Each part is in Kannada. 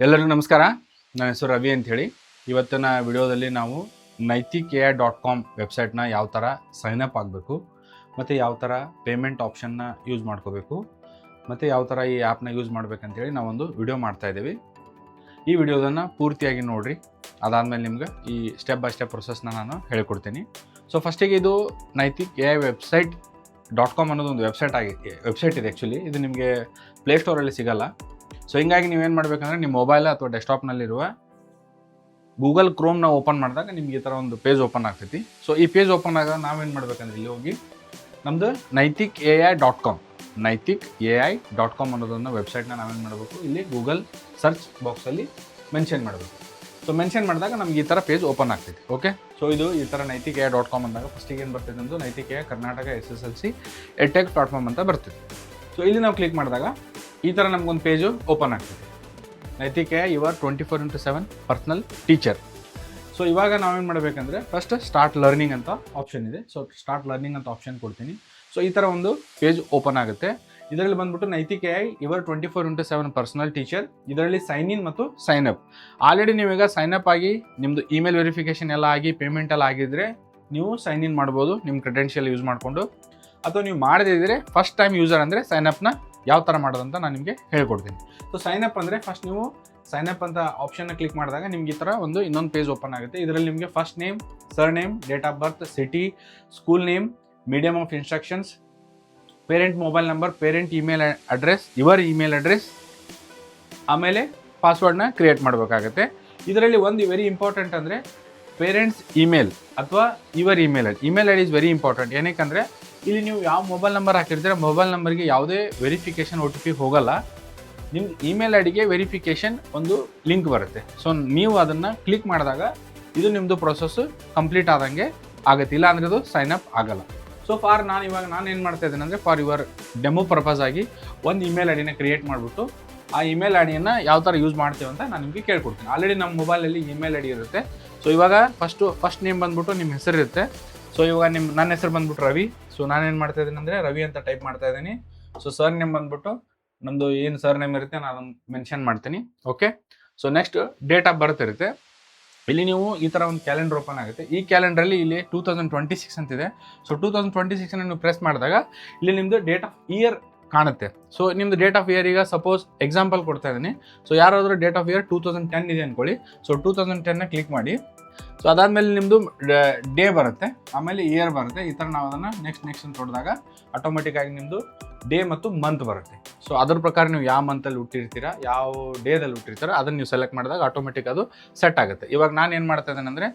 ಎಲ್ಲರಿಗೂ ನಮಸ್ಕಾರ. ನನ್ನ ಹೆಸರು ರವಿ ಅಂಥೇಳಿ. ಇವತ್ತಿನ ವಿಡಿಯೋದಲ್ಲಿ ನಾವು naitik.com ವೆಬ್ಸೈಟ್ನ ಯಾವ ಥರ ಸೈನಪ್ ಆಗಬೇಕು ಮತ್ತು ಯಾವ ಥರ ಪೇಮೆಂಟ್ ಆಪ್ಷನ್ನ ಯೂಸ್ ಮಾಡ್ಕೋಬೇಕು ಮತ್ತು ಯಾವ ಥರ ಈ ಆ್ಯಪ್ನ ಯೂಸ್ ಮಾಡ್ಬೇಕಂತೇಳಿ ನಾವೊಂದು ವಿಡಿಯೋ ಮಾಡ್ತಾಯಿದ್ದೀವಿ. ಈ ವಿಡಿಯೋದನ್ನು ಪೂರ್ತಿಯಾಗಿ ನೋಡಿರಿ. ಅದಾದಮೇಲೆ ನಿಮ್ಗೆ ಈ ಸ್ಟೆಪ್ ಬೈ ಸ್ಟೆಪ್ ಪ್ರೊಸೆಸ್ನ ನಾನು ಹೇಳ್ಕೊಡ್ತೀನಿ. ಸೊ ಫಸ್ಟಿಗೆ ಇದು naitik.com ಅನ್ನೋದು ಒಂದು ವೆಬ್ಸೈಟ್ ಇದೆ. ಆ್ಯಕ್ಚುಲಿ ಇದು ನಿಮಗೆ ಪ್ಲೇಸ್ಟೋರಲ್ಲಿ ಸಿಗೋಲ್ಲ. ಸೊ ಹಿಂಗಾಗಿ ನೀವೇನು ಮಾಡಬೇಕಂದ್ರೆ ನಿಮ್ಮ ಮೊಬೈಲ್ ಅಥವಾ ಡೆಸ್ಕ್ಟಾಪ್ನಲ್ಲಿರುವ ಗೂಗಲ್ ಕ್ರೋಮ್ನ ಓಪನ್ ಮಾಡಿದಾಗ ನಿಮ್ಗೆ ಈ ಥರ ಒಂದು ಪೇಜ್ ಓಪನ್ ಆಗ್ತೈತಿ. ಸೊ ಈ ಪೇಜ್ ಓಪನ್ ಆಗ ನಾವೇನು ಮಾಡ್ಬೇಕಂದ್ರೆ ಇಲ್ಲಿ ಹೋಗಿ ನಮ್ಮದು naitik.com ಅನ್ನೋದನ್ನು ವೆಬ್ಸೈಟ್ನ ನಾವೇನು ಮಾಡಬೇಕು, ಇಲ್ಲಿ ಗೂಗಲ್ ಸರ್ಚ್ ಬಾಕ್ಸಲ್ಲಿ ಮೆನ್ಷನ್ ಮಾಡಬೇಕು. ಸೊ ಮೆನ್ಷನ್ ಮಾಡಿದಾಗ ನಮ್ಗೆ ಈ ಥರ ಪೇಜ್ ಓಪನ್ ಆಗ್ತೈತಿ. ಓಕೆ, ಸೊ ಇದು ಈ ಥರ naitik.com ಅಂದಾಗ ಫಸ್ಟಿಗೆ ಏನು ಬರ್ತೈತೆ ಅಂದ್ರೆ ನೈತಿಕ ಕರ್ನಾಟಕ SSLC ಎಡ್ಟೆಕ್ ಪ್ಲಾಟ್ಫಾರ್ಮ್ ಅಂತ ಬರ್ತೈತಿ. ಸೊ ಇಲ್ಲಿ ನಾವು ಕ್ಲಿಕ್ ಮಾಡಿದಾಗ ಈ ಥರ ನಮಗೊಂದು ಪೇಜು ಓಪನ್ ಆಗ್ತದೆ. ನೈತಿಕ ಯುವರ್ 24/7 ಪರ್ಸನಲ್ ಟೀಚರ್. ಸೊ ಇವಾಗ ನಾವೇನು ಮಾಡಬೇಕಂದ್ರೆ ಫಸ್ಟ್ ಸ್ಟಾರ್ಟ್ ಲರ್ನಿಂಗ್ ಅಂತ ಆಪ್ಷನ್ ಇದೆ. ಸೊ ಸ್ಟಾರ್ಟ್ ಲರ್ನಿಂಗ್ ಅಂತ ಆಪ್ಷನ್ ಕೊಡ್ತೀನಿ. ಸೊ ಈ ಥರ ಒಂದು ಪೇಜ್ ಓಪನ್ ಆಗುತ್ತೆ. ಇದರಲ್ಲಿ ಬಂದ್ಬಿಟ್ಟು ನೈತಿಕ ಯುವರ್ 24/7 ಪರ್ಸನಲ್ ಟೀಚರ್. ಇದರಲ್ಲಿ ಸೈನ್ ಇನ್ ಮತ್ತು ಸೈನ್ ಅಪ್. ಆಲ್ರೆಡಿ ನೀವೀಗ ಸೈನ್ ಅಪ್ ಆಗಿ ನಿಮ್ಮದು ಇಮೇಲ್ ವೆರಿಫಿಕೇಷನ್ ಎಲ್ಲ ಆಗಿ ಪೇಮೆಂಟ್ ಎಲ್ಲ ಆಗಿದ್ದರೆ ನೀವು ಸೈನ್ ಇನ್ ಮಾಡ್ಬೋದು ನಿಮ್ಮ ಕ್ರೆಡೆನ್ಷಿಯಲ್ ಯೂಸ್ ಮಾಡಿಕೊಂಡು. ಅಥವಾ ನೀವು ಮಾಡದಿದ್ದರೆ ಫಸ್ಟ್ ಟೈಮ್ ಯೂಸರ್ ಅಂದರೆ ಸೈನ್ ಅಪ್ನ ಯಾವ ಥರ ಮಾಡೋದಂತ ನಾನು ನಿಮಗೆ ಹೇಳ್ಕೊಡ್ತೀನಿ. ಸೊ ಸೈನ್ ಅಪ್ ಅಂದರೆ ಫಸ್ಟ್ ನೀವು ಸೈನ್ ಅಪ್ ಅಂತ ಆಪ್ಷನ್ನ ಕ್ಲಿಕ್ ಮಾಡಿದಾಗ ನಿಮ್ಗೆ ಈ ಥರ ಒಂದು ಇನ್ನೊಂದು ಪೇಜ್ ಓಪನ್ ಆಗುತ್ತೆ. ಇದರಲ್ಲಿ ನಿಮಗೆ first name, sir name, date of birth, city, school name, medium of instructions, parent mobile number, parent email address, your email address, ಆಮೇಲೆ ಪಾಸ್ವರ್ಡ್ನ ಕ್ರಿಯೇಟ್ ಮಾಡಬೇಕಾಗತ್ತೆ. ಇದರಲ್ಲಿ ಒಂದು ವೆರಿ ಇಂಪಾರ್ಟೆಂಟ್ ಅಂದರೆ ಪೇರೆಂಟ್ಸ್ ಇಮೇಲ್ ಅಥವಾ your email I D is very important. ಏನಕ್ಕೆ ಇಲ್ಲಿ ನೀವು ಯಾವ ಮೊಬೈಲ್ ನಂಬರ್ ಹಾಕಿರ್ತೀರ ಮೊಬೈಲ್ ನಂಬರ್ಗೆ ಯಾವುದೇ ವೆರಿಫಿಕೇಷನ್ OTP ಹೋಗಲ್ಲ. ನಿಮ್ಮ ಇಮೇಲ್ ಐ ಡಿಗೆ ವೆರಿಫಿಕೇಷನ್ ಒಂದು ಲಿಂಕ್ ಬರುತ್ತೆ. ಸೊ ನೀವು ಅದನ್ನು ಕ್ಲಿಕ್ ಮಾಡಿದಾಗ ಇದು ನಿಮ್ಮದು ಪ್ರೊಸೆಸ್ಸು ಕಂಪ್ಲೀಟ್ ಆದಂಗೆ ಆಗುತ್ತೆ. ಇಲ್ಲ ಅಂದರೆ ಅದು ಸೈನ್ ಅಪ್ ಆಗಲ್ಲ. ಸೊ ನಾನು ಏನು ಮಾಡ್ತಾ ಇದ್ದೇನೆ ಅಂದರೆ ಫಾರ್ ಯುವರ್ ಡೆಮೋ ಪರ್ಪಸ್ ಆಗಿ ಒಂದು ಇಮೇಲ್ ಐ ಡಿನ ಕ್ರಿಯೇಟ್ ಮಾಡಿಬಿಟ್ಟು ಆ ಇಮೇಲ್ ಐ ಡಿಯನ್ನು ಯಾವ ಥರ ಯೂಸ್ ಮಾಡ್ತೀವಿ ಅಂತ ನಾನು ನಿಮಗೆ ಕೇಳ್ಕೊಡ್ತೀನಿ. ಆಲ್ರೆಡಿ ನಮ್ಮ ಮೊಬೈಲಲ್ಲಿ ಇಮೇಲ್ ಐ ಡಿ ಇರುತ್ತೆ. ಸೊ ಇವಾಗ ಫಸ್ಟ್ ನೇಮ್ ಬಂದ್ಬಿಟ್ಟು ನಿಮ್ಮ ಹೆಸರು ಇರುತ್ತೆ. ಸೊ ಇವಾಗ ನನ್ನ ಹೆಸರು ಬಂದ್ಬಿಟ್ಟು ರವಿ. ಸೊ ನಾನೇನು ಮಾಡ್ತಾ ಇದ್ದೀನಿ ಅಂದರೆ ರವಿ ಅಂತ ಟೈಪ್ ಮಾಡ್ತಾ ಇದ್ದೀನಿ. ಸೊ ಸರ್ ನೇಮ್ ಬಂದ್ಬಿಟ್ಟು ನಮ್ಮದು ಏನು ಸರ್ ನೇಮ್ ಇರುತ್ತೆ ನಾನು ಅದನ್ನು ಮೆನ್ಷನ್ ಮಾಡ್ತೀನಿ. Okay, so next date of birth ಇರುತ್ತೆ. ಇಲ್ಲಿ ನೀವು ಈ ಥರ ಒಂದು ಕ್ಯಾಲೆಂಡರ್ ಓಪನ್ ಆಗುತ್ತೆ. ಈ ಕ್ಯಾಲೆಂಡ್ರಲ್ಲಿ ಇಲ್ಲಿ 2026 ಅಂತಿದೆ. ಸೊ 2026 ನೀವು ಪ್ರೆಸ್ ಮಾಡಿದಾಗ ಇಲ್ಲಿ ನಿಮ್ಮದು ಡೇಟ್ ಆಫ್ ಇಯರ್ ಕಾಣುತ್ತೆ. ಸೊ ನಿಮ್ಮದು ಡೇಟ್ ಆಫ್ ಇಯರ್ ಈಗ ಸಪೋಸ್ ಎಕ್ಸಾಂಪಲ್ ಕೊಡ್ತಾ ಇದ್ದೀನಿ. ಸೊ ಯಾರಾದರೂ ಡೇಟ್ ಆಫ್ ಇಯರ್ 2010 ಇದೆ ಅಂದ್ಕೊಳ್ಳಿ. ಸೊ 2010ನ ಕ್ಲಿಕ್ ಮಾಡಿ. ಸೊ ಅದಾದಮೇಲೆ ನಿಮ್ಮದು ಡೇ ಬರುತ್ತೆ, ಆಮೇಲೆ ಇಯರ್ ಬರುತ್ತೆ. ಈ ಥರ ನಾವು ಅದನ್ನು ನೆಕ್ಸ್ಟ್ ಅಂತ ಹೊಡೆದಾಗ ಆಟೋಮೆಟಿಕ್ಕಾಗಿ ನಿಮ್ಮದು ಡೇ ಮತ್ತು ಮಂತ್ ಬರುತ್ತೆ. ಸೊ ಅದ್ರ ಪ್ರಕಾರ ನೀವು ಯಾವ ಮಂತಲ್ಲಿ ಹುಟ್ಟಿರ್ತೀರಾ, ಯಾವ ಡೇದಲ್ಲಿ ಹುಟ್ಟಿರ್ತೀರ ಅದನ್ನು ನೀವು ಸೆಲೆಕ್ಟ್ ಮಾಡಿದಾಗ ಆಟೋಮೆಟಿಕ್ ಅದು ಸೆಟ್ ಆಗುತ್ತೆ. ಇವಾಗ ನಾನು ಏನು ಮಾಡ್ತಾ ಇದ್ದೇನೆ ಅಂದರೆ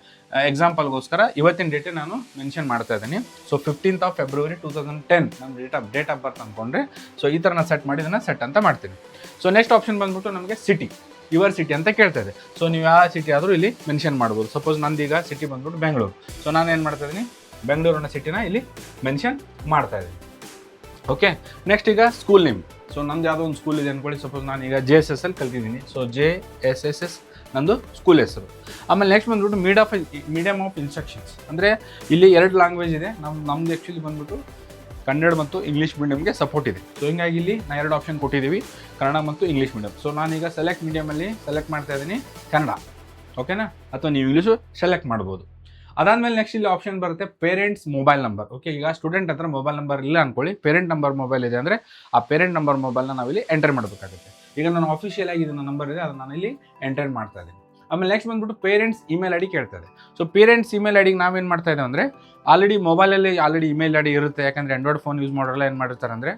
ಎಕ್ಸಾಂಪಲ್ಗೋಸ್ಕರ ಇವತ್ತಿನ ಡೇಟೇ ನಾನು ಮೆನ್ಷನ್ ಮಾಡ್ತಾ ಇದ್ದೀನಿ. ಸೊ 15th of February 2010 ನಮ್ಮ ಡೇಟ್ ಆಫ್ ಬರ್ತ್ ಅಂದ್ಕೊಂಡ್ರೆ ಸೊ ಈ ಥರ ನಾನು ಸೆಟ್ ಮಾಡಿ ಇದನ್ನು ಸೆಟ್ ಅಂತ ಮಾಡ್ತೀನಿ. ಸೊ ನೆಕ್ಸ್ಟ್ ಆಪ್ಷನ್ ಬಂದ್ಬಿಟ್ಟು ನಮಗೆ ಸಿಟಿ, ಯುವರ್ ಸಿಟಿ ಅಂತ ಕೇಳ್ತಾ ಇದೆ. ಸೊ ನೀವು ಯಾವ ಸಿಟಿ ಆದರೂ ಇಲ್ಲಿ ಮೆನ್ಷನ್ ಮಾಡ್ಬೋದು. ಸಪೋಸ್ ನಂದೀಗ ಸಿಟಿ ಬಂದ್ಬಿಟ್ಟು ಬೆಂಗಳೂರು. ಸೊ ನಾನು ಏನು ಮಾಡ್ತಾ ಇದ್ದೀನಿ, ಬೆಂಗಳೂರಿನ ಸಿಟಿನ ಇಲ್ಲಿ ಮೆನ್ಷನ್ ಮಾಡ್ತಾ ಇದ್ದೀನಿ. ಓಕೆ, ನೆಕ್ಸ್ಟ್ ಈಗ ಸ್ಕೂಲ್ ನೇಮ್. ಸೊ ನಂದು ಯಾವುದೋ ಒಂದು ಸ್ಕೂಲ್ ಇದೆ ಅಂದ್ಕೊಳ್ಳಿ. ಸಪೋಸ್ ನಾನೀಗ JSS ಕಲ್ತಿದ್ದೀನಿ. ಸೊ JSS ನಂದು ಸ್ಕೂಲ್ ಹೆಸರು. ಆಮೇಲೆ ನೆಕ್ಸ್ಟ್ ಬಂದ್ಬಿಟ್ಟು ಮೀಡಿಯಮ್ ಆಫ್ ಇನ್ಸ್ಟ್ರಕ್ಷನ್ಸ್ ಅಂದರೆ ಇಲ್ಲಿ 2 ಲ್ಯಾಂಗ್ವೇಜ್ ಇದೆ. ನಮ್ದು ಆ್ಯಕ್ಚುಲಿ ಬಂದ್ಬಿಟ್ಟು ಕನ್ನಡ ಮತ್ತು ಇಂಗ್ಲೀಷ್ ಮೀಡಿಯಮ್ಗೆ ಸಪೋರ್ಟ್ ಇದೆ. ಸೊ ಹಿಂಗಾಗಿ ಇಲ್ಲಿ ನಾ 2 ಆಪ್ಷನ್ ಕೊಟ್ಟಿದ್ದೀವಿ, ಕನ್ನಡ ಮತ್ತು ಇಂಗ್ಲೀಷ್ ಮೀಡಿಯಮ್. ಸೊ ನಾನೀಗ ಸೆಲೆಕ್ಟ್ ಮೀಡಿಯಮಲ್ಲಿ ಸೆಲೆಕ್ಟ್ ಮಾಡ್ತಾ ಇದ್ದೀನಿ ಕನ್ನಡ. ಓಕೆನಾ, ಅಥವಾ ನೀವು ಇಂಗ್ಲೀಷು ಸೆಲೆಕ್ಟ್ ಮಾಡ್ಬೋದು. ಅದಾದಮೇಲೆ ನೆಕ್ಸ್ಟ್ ಇಲ್ಲಿ ಆಪ್ಷನ್ ಬರುತ್ತೆ ಪೇರೆಂಟ್ಸ್ ಮೊಬೈಲ್ ನಂಬರ್. ಓಕೆ, ಈಗ ಸ್ಟೂಡೆಂಟ್ ಹತ್ರ ಮೊಬೈಲ್ ನಂಬರ್ ಇಲ್ಲ ಅಂದ್ಕೊಳ್ಳಿ, ಪೇರೆಂಟ್ ನಂಬರ್ ಮೊಬೈಲ್ ಇದೆ ಅಂದರೆ ಆ ಪೇರೆಂಟ್ ನಂಬರ್ ಮೊಬೈಲ್ನ ನಾವಿಲ್ಲಿ ಎಂಟರ್ ಮಾಡಬೇಕಾಗುತ್ತೆ. ಈಗ ನಾನು ಆಫಿಷಿಯಲ್ ಆಗಿ ಇದನ್ನ ನಂಬರ್ ಇದೆ ಅದನ್ನು ನಾನು ಇಲ್ಲಿ ಎಂಟರ್ ಮಾಡ್ತಾ ಇದ್ದೀನಿ. ಆಮೇಲೆ ನೆಕ್ಸ್ಟ್ ಬಂದ್ಬಿಟ್ಟು ಪೇರೆಂಟ್ಸ್ ಇಮೇಲ್ ಐ ಡಿ ಕೇಳ್ತದೆ. ಸೊ ಪೇರೆಂಟ್ಸ್ ಇಮೇಲ್ ಐ ಡಿಗೆ ನಾವೇನು ಮಾಡ್ತಾ ಇದ್ದೇವೆ ಅಂದರೆ ಆಲ್ರೆಡಿ ಮೊಬೈಲಲ್ಲಿ ಇಮೇಲ್ ಐ ಡಿ ಇರುತ್ತೆ. ಯಾಕಂದರೆ ಆಂಡ್ರಾಯ್ಡ್ ಫೋನ್ ಯೂಸ್ ಮಾಡೋರೆಲ್ಲ ಏನು ಮಾಡಿರ್ತಾರೆ ಅಂದರೆ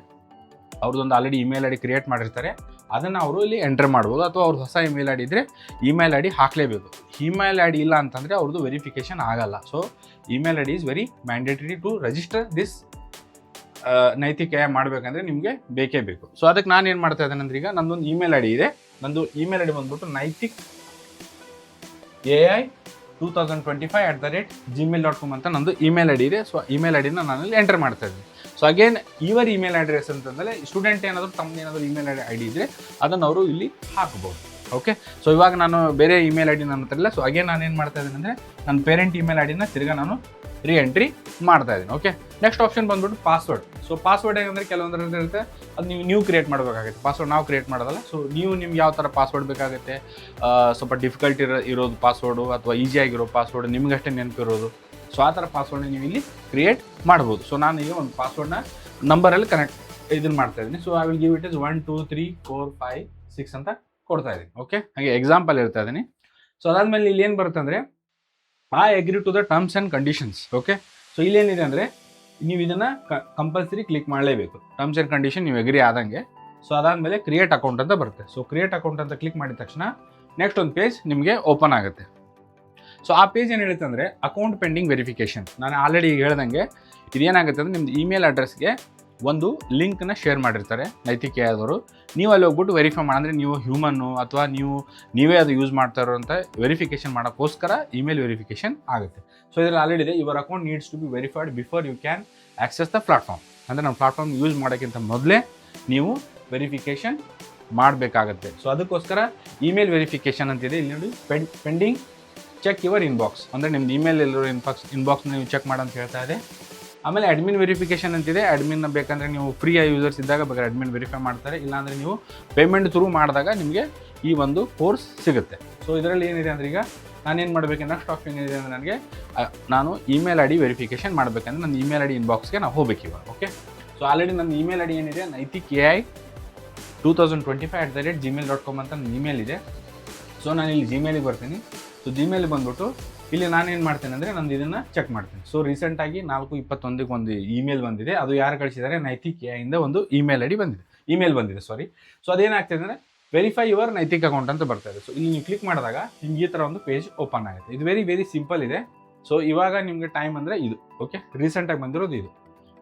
ಅವ್ರದ್ದೊಂದು already email I D create ಮಾಡಿರ್ತಾರೆ. ಅದನ್ನು ಅವರು ಇಲ್ಲಿ ಎಂಟರ್ ಮಾಡ್ಬೋದು. ಅಥವಾ ಅವ್ರ ಹೊಸ ಇಮೇಲ್ ಐ ಡಿ ಇದ್ದರೆ ಇಮೇಲ್ ಐ ಡಿ ಹಾಕಲೇಬೇಕು. ಇಮೇಲ್ ಐ ಡಿ ಇಲ್ಲ ಅಂತಂದರೆ ಅವ್ರದ್ದು ವೆರಿಫಿಕೇಷನ್ ಆಗಲ್ಲ. So email I D is very mandatory to register this Naitik ಮಾಡಬೇಕಂದ್ರೆ ನಿಮಗೆ ಬೇಕೇ ಬೇಕು. ಸೊ ಅದಕ್ಕೆ ನಾನು ಏನು ಮಾಡ್ತಾ ಇದ್ದೇನೆ ಅಂದರೆ ಈಗ ನನ್ನೊಂದು ಇಮೇಲ್ ಐ ಡಿ ಇದೆ. ನಂದು ಇಮೇಲ್ ಐ ಡಿ ಬಂದ್ಬಿಟ್ಟು naitikai2025@gmail.com ಅಂತ ನಂದು ಇಮೇಲ್ ಐ ಡಿ ಇದೆ. ಸೊ ಇಮೇಲ್ ಐ ಡಿನ ನಾನಲ್ಲಿ ಎಂಟರ್ ಮಾಡ್ತಾ ಇದ್ದೀನಿ. So again your email address ಅಂತಂದರೆ ಸ್ಟೂಡೆಂಟ್ ಏನಾದರೂ ತಮ್ಮದೇನಾದರೂ ಇಮೇಲ್ ಐ ಡಿ ಇದ್ದರೆ ಅದನ್ನು ಅವರು ಇಲ್ಲಿ ಹಾಕ್ಬೋದು. ಓಕೆ, ಸೊ ಇವಾಗ ನಾನು ಬೇರೆ ಇಮೇಲ್ ಐ ಡಿ ನನ್ನ ಹತ್ರ ಇಲ್ಲ. ಸೊ ಅಗೇನ್ ನಾನು ಏನು ಮಾಡ್ತಾ ಇದ್ದೀನಿ ಅಂದರೆ ನನ್ನ ಪೇರೆಂಟ್ ಇಮೇಲ್ ಐ ಡಿನ ತಿರ್ಗಾ ನಾನು ಎಂಟ್ರಿ ಮಾಡ್ತಾ ಇದ್ದೀನಿ. ಓಕೆ, ನೆಕ್ಸ್ಟ್ ಆಪ್ಷನ್ ಬಂದ್ಬಿಟ್ಟು ಪಾಸ್ವರ್ಡ್. ಸೊ ಪಾಸ್ವರ್ಡ್ ಹೇಗಂದರೆ ಕೆಲವೊಂದರಲ್ಲಿ ಇರುತ್ತೆ, ಅದು ನೀವು ಕ್ರಿಯೇಟ್ ಮಾಡಬೇಕಾಗುತ್ತೆ. ಪಾಸ್ವರ್ಡ್ ನಾವು ಕ್ರಿಯೇಟ್ ಮಾಡೋದಲ್ಲ. ಸೊ ನಿಮ್ಗೆ ಯಾವ ಥರ ಪಾಸ್ವರ್ಡ್ ಬೇಕಾಗುತ್ತೆ, ಸ್ವಲ್ಪ ಡಿಫಿಕಲ್ಟ್ ಇರೋದು ಪಾಸ್ವರ್ಡು ಅಥವಾ ಈಸಿಯಾಗಿರೋ ಪಾಸ್ವರ್ಡ್, ನಿಮಗಷ್ಟೇ ನೆನಪಿರೋದು. ಸೊ ಆ ಥರ ಪಾಸ್ವರ್ಡ್ನ ನೀವು ಇಲ್ಲಿ ಕ್ರಿಯೇಟ್ ಮಾಡ್ಬೋದು. ಸೊ ನಾನು ಈಗ ಒಂದು ಪಾಸ್ವರ್ಡ್ನ ನಂಬರಲ್ಲಿ ಕನೆಕ್ಟ್ ಇದನ್ನು ಮಾಡ್ತಾ ಇದ್ದೀನಿ. So I will give it is 1 2 3 4 5 6 ಅಂತ ಕೊಡ್ತಾ ಇದ್ದೀನಿ. ಓಕೆ, ಹಾಗೆ ಎಕ್ಸಾಂಪಲ್ ಇರ್ತಾ ಇದ್ದೀನಿ. ಸೊ ಅದಾದಮೇಲೆ ಇಲ್ಲಿ ಏನು ಬರುತ್ತೆ ಅಂದರೆ I agree to the terms and conditions. Okay, so ಇಲ್ಲೇನಿದೆ ಅಂದರೆ ನೀವು ಇದನ್ನು ಕಂಪಲ್ಸರಿ ಕ್ಲಿಕ್ ಮಾಡಲೇಬೇಕು. ಟರ್ಮ್ಸ್ ಆ್ಯಂಡ್ ಕಂಡೀಷನ್ ನೀವು ಅಗ್ರಿ ಆದಂಗೆ. ಸೊ ಅದಾದಮೇಲೆ ಕ್ರಿಯೇಟ್ ಅಕೌಂಟ್ ಅಂತ ಬರುತ್ತೆ. ಸೊ ಕ್ರಿಯೇಟ್ ಅಕೌಂಟ್ ಅಂತ ಕ್ಲಿಕ್ ಮಾಡಿದ ತಕ್ಷಣ ನೆಕ್ಸ್ಟ್ ಒಂದು ಪೇಜ್ ನಿಮಗೆ ಓಪನ್ ಆಗುತ್ತೆ. ಸೊ ಆ ಪೇಜ್ ಏನು ಹೇಳುತ್ತೆ ಅಂದರೆ ಅಕೌಂಟ್ ಪೆಂಡಿಂಗ್ ವೆರಿಫಿಕೇಷನ್. ನಾನು ಆಲ್ರೆಡಿ ಈಗ ಹೇಳ್ದಂಗೆ ಇದೇನಾಗುತ್ತೆ ಅಂದರೆ ನಿಮ್ಮದು ಇಮೇಲ್ ಅಡ್ರೆಸ್ಗೆ ಒಂದು ಲಿಂಕ್ನ ಶೇರ್ ಮಾಡಿರ್ತಾರೆ ನೈತಿಕೆ ಆದವರು. ನೀವು ಅಲ್ಲಿ ಹೋಗ್ಬಿಟ್ಟು ವೆರಿಫೈ ಮಾಡಂದರೆ ನೀವು ಹ್ಯೂಮನ್ನು ಅಥವಾ ನೀವೇ ಅದು ಯೂಸ್ ಮಾಡ್ತಾ ಇರೋಂಥ ವೆರಿಫಿಕೇಷನ್ ಮಾಡೋಕ್ಕೋಸ್ಕರ ಇಮೇಲ್ ವೆರಿಫಿಕೇಷನ್ ಆಗುತ್ತೆ. ಸೊ ಇದರಲ್ಲಿ ಆಲ್ರೆಡಿ ಇದೆ, your account needs to be verified before you can access the platform. ಅಂದರೆ ನಮ್ಮ ಪ್ಲಾಟ್ಫಾರ್ಮ್ ಯೂಸ್ ಮಾಡೋಕ್ಕಿಂತ ಮೊದಲೇ ನೀವು ವೆರಿಫಿಕೇಷನ್ ಮಾಡಬೇಕಾಗತ್ತೆ. ಸೊ ಅದಕ್ಕೋಸ್ಕರ ಇಮೇಲ್ ವೆರಿಫಿಕೇಷನ್ ಅಂತಿದೆ. ಇಲ್ಲಿ ನೋಡಿ ಪೆಂಡಿಂಗ್ ಚೆಕ್ ಯುವರ್ ಇನ್ಬಾಕ್ಸ್, ಅಂದರೆ ನಿಮ್ದು ಇಮೇಲ್ ಎಲ್ಲರೂ ಇನ್ಬಾಕ್ಸ್ನ ನೀವು ಚೆಕ್ ಮಾಡಂತ ಹೇಳ್ತಾ ಇದೆ. ಆಮೇಲೆ ಅಡ್ಮಿನ್ ವೆರಿಫಿಕೇಷನ್ ಅಂತಿದೆ. ಅಡ್ಮಿನ್ ಬೇಕಂದರೆ ನೀವು ಫ್ರೀ ಯೂಸರ್ಸ್ ಇದ್ದಾಗ ಬೇಕಾದ್ರೆ ಅಡ್ಮಿನ್ ವೆರಿಫೈ ಮಾಡ್ತಾರೆ, ಇಲ್ಲಾಂದರೆ ನೀವು ಪೇಮೆಂಟ್ ಥ್ರೂ ಮಾಡಿದಾಗ ನಿಮಗೆ ಈ ಒಂದು ಕೋರ್ಸ್ ಸಿಗುತ್ತೆ. ಸೊ ಇದರಲ್ಲಿ ಏನಿದೆ ಅಂದರೆ ಈಗ ನಾನೇನು ಮಾಡಬೇಕು, ನೆಕ್ಸ್ಟ್ ಆಪ್ಷನ್ ಏನಿದೆ ಅಂದರೆ ನನಗೆ ನಾನು ಇಮೇಲ್ ಐ ಡಿ ವೆರಿಫಿಕೇಷನ್ ಮಾಡಬೇಕಂದ್ರೆ ನನ್ನ ಇಮೇಲ್ ಐ ಡಿ ಇನ್ಬಾಕ್ಸ್ಗೆ ನಾವು ಹೋಗ್ಬೇಕು ಇವಾಗ. ಓಕೆ, ಸೊ ಆಲ್ರೆಡಿ ನನ್ನ ಇಮೇಲ್ ಐ ಡಿ ಏನಿದೆ ನೈತಿಕ್ AI 2025@gmail.com ಅಂತ ನನ್ನ ಇಮೇಲ್ ಇದೆ. ಸೊ ನಾನು ಇಲ್ಲಿ ಜಿಮೇಲಿಗೆ ಬರ್ತೀನಿ. ಸೊ ಜಿಮೇಲ್ ಬಂದ್ಬಿಟ್ಟು ಇಲ್ಲಿ ನಾನೇನು ಮಾಡ್ತೇನೆ ಅಂದರೆ ನಂದು ಇದನ್ನು ಚೆಕ್ ಮಾಡ್ತೀನಿ. ಸೊ ರೀಸೆಂಟಾಗಿ 4/21 ಒಂದು ಇಮೇಲ್ ಬಂದಿದೆ. ಅದು ಯಾರು ಕಳಿಸಿದ್ದಾರೆ, ನೈತಿಕ್ AI ಇಂದ ಒಂದು ಇಮೇಲ್ ಬಂದಿದೆ. ಸೊ ಅದೇನಾಗ್ತಿದೆ ಅಂದರೆ ವೆರಿಫೈ ಯುವರ್ ನೈತಿಕ್ ಅಕೌಂಟ್ ಅಂತ ಬರ್ತಾ ಇದೆ. ಸೊ ಇಲ್ಲಿ ನೀವು ಕ್ಲಿಕ್ ಮಾಡಿದಾಗ ನಿಮ್ಗೆ ಈ ಥರ ಒಂದು ಪೇಜ್ ಓಪನ್ ಆಗುತ್ತೆ. ಇದು ವೆರಿ ಸಿಂಪಲ್ ಇದೆ. ಸೊ ಇವಾಗ ನಿಮಗೆ ಟೈಮ್ ಅಂದರೆ ಇದು. ಓಕೆ, ರೀಸೆಂಟಾಗಿ ಬಂದಿರೋದು ಇದು.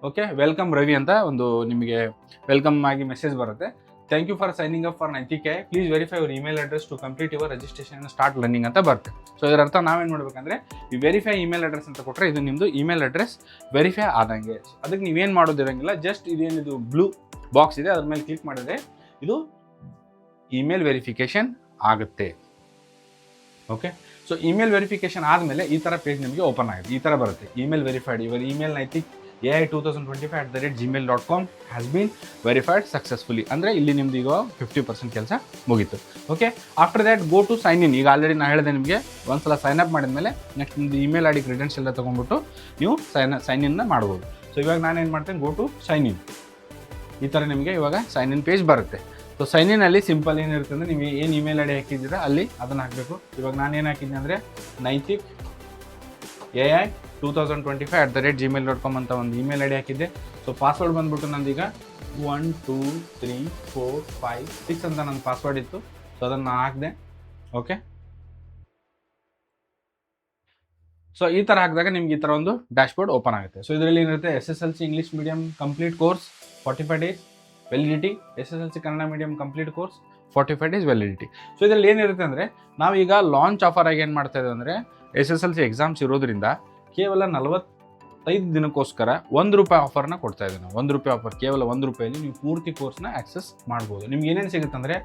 ಓಕೆ, ವೆಲ್ಕಮ್ ರವಿ ಅಂತ ಒಂದು ನಿಮಗೆ ವೆಲ್ಕಮ್ ಆಗಿ ಮೆಸೇಜ್ ಬರುತ್ತೆ. Thank you for signing up for Naitik AI. Please verify your email address to complete your registration and start learning ಅಂತ ಬರುತ್ತೆ. ಸೊ ಇದರ ಅರ್ಥ ನಾವೇನು ಮಾಡಬೇಕಂದ್ರೆ ಈ ವೆರಿಫೈ ಇಮೇಲ್ ಅಡ್ರೆಸ್ ಅಂತ ಕೊಟ್ಟರೆ ಇದು ನಿಮ್ಮದು ಇಮೇಲ್ ಅಡ್ರೆಸ್ ವೆರಿಫೈ ಆದಂಗೆ. ಅದಕ್ಕೆ ನೀವೇನು ಮಾಡೋದಿರಂಗಿಲ್ಲ, ಜಸ್ಟ್ ಇದೇನಿದು ಬ್ಲೂ ಬಾಕ್ಸ್ ಇದೆ ಅದ್ರ ಮೇಲೆ ಕ್ಲಿಕ್ ಮಾಡಿದ್ರೆ ಇದು ಇಮೇಲ್ ವೆರಿಫಿಕೇಷನ್ ಆಗುತ್ತೆ. ಓಕೆ, ಸೊ ಇಮೇಲ್ ವೆರಿಫಿಕೇಷನ್ ಆದಮೇಲೆ ಈ ಥರ ಪೇಜ್ ನಿಮಗೆ ಓಪನ್ ಆಗುತ್ತೆ. ಈ ಥರ ಬರುತ್ತೆ, email verified your email Naitik AI 2025@gmail.com has been verified successfully. ಅಂದರೆ ಇಲ್ಲಿ ನಿಮ್ದು ಈಗ 50% ಕೆಲಸ ಮುಗೀತು. Okay, after that go to sign in. ಈಗ ಆಲ್ರೆಡಿ ನಾನು ಹೇಳಿದೆ ನಿಮಗೆ, ಒಂದ್ಸಲ ಸೈನ್ ಅಪ್ ಮಾಡಿದ್ಮೇಲೆ ನೆಕ್ಸ್ಟ್ ನಿಮ್ಮದು ಇಮೇಲ್ ಐ ಡಿ ಕ್ರೆಡೆನ್ಷಿಯಲ್ ಎಲ್ಲ ತೊಗೊಂಡ್ಬಿಟ್ಟು ನೀವು ಸೈನ್ ಇನ್ನ ಮಾಡ್ಬೋದು. ಸೊ ಇವಾಗ ನಾನೇನು ಮಾಡ್ತೇನೆ, ಗೋ ಟು ಸೈನ್ ಇನ್. ಈ ಥರ ನಿಮಗೆ ಇವಾಗ ಸೈನ್ ಇನ್ ಪೇಜ್ ಬರುತ್ತೆ. ಸೊ ಸೈನ್ ಇನ್ನಲ್ಲಿ ಸಿಂಪಲ್ ಏನಿರುತ್ತೆ ಅಂದರೆ ನೀವು ಏನು ಇಮೇಲ್ ಐ ಡಿ ಹಾಕಿದ್ದೀರಾ ಅಲ್ಲಿ ಅದನ್ನು ಹಾಕಬೇಕು. ಇವಾಗ ನಾನೇನು ಹಾಕಿದ್ದೆ ಅಂದರೆ ನೈತಿಕ್ AI 2025@gmail.com ಅಂತ ಒಂದು ಇಮೇಲ್ ಐ ಡಿ ಹಾಕಿದ್ದೆ. ಸೊ ಪಾಸ್ವರ್ಡ್ ಬಂದ್ಬಿಟ್ಟು ನಂದೀಗ 1 2 3 4 5 6 ಅಂತ ನನ್ನ ಪಾಸ್ವರ್ಡ್ ಇತ್ತು. ಸೊ ಅದನ್ನು ಹಾಕಿದೆ. ಓಕೆ, ಸೊ ಈ ಥರ ಹಾಕಿದಾಗ ನಿಮ್ಗೆ ಈ ಥರ ಒಂದು ಡ್ಯಾಶ್ಬೋರ್ಡ್ ಓಪನ್ ಆಗುತ್ತೆ. ಸೊ ಇದರಲ್ಲಿ ಏನಿರುತ್ತೆ, SSLC English medium complete course 45 days validity, SSLC Kannada medium complete course 45 days validity. So ಇದರಲ್ಲಿ ಏನಿರುತ್ತೆ ಅಂದರೆ ನಾವೀಗ ಲಾಂಚ್ ಆಫರ್ ಆಗಿ ಏನು ಮಾಡ್ತಾ ಇದ್ದೀವಿ ಅಂದರೆ SSLC ಎಕ್ಸಾಮ್ಸ್ ಇರೋದ್ರಿಂದ ಕೇವಲ 45 ದಿನಕ್ಕೋಸ್ಕರ ₹1 ಆಫರ್ನ ಕೊಡ್ತಾ ಇದ್ದೀವಿ ನಾವು. ₹1 ಆಫರ್, ಕೇವಲ ₹1 ನೀವು ಪೂರ್ತಿ ಕೋರ್ಸ್ನ ಆಕ್ಸೆಸ್ ಮಾಡ್ಬೋದು. ನಿಮ್ಗೆ ಏನೇನು ಸಿಗುತ್ತೆ ಅಂದರೆ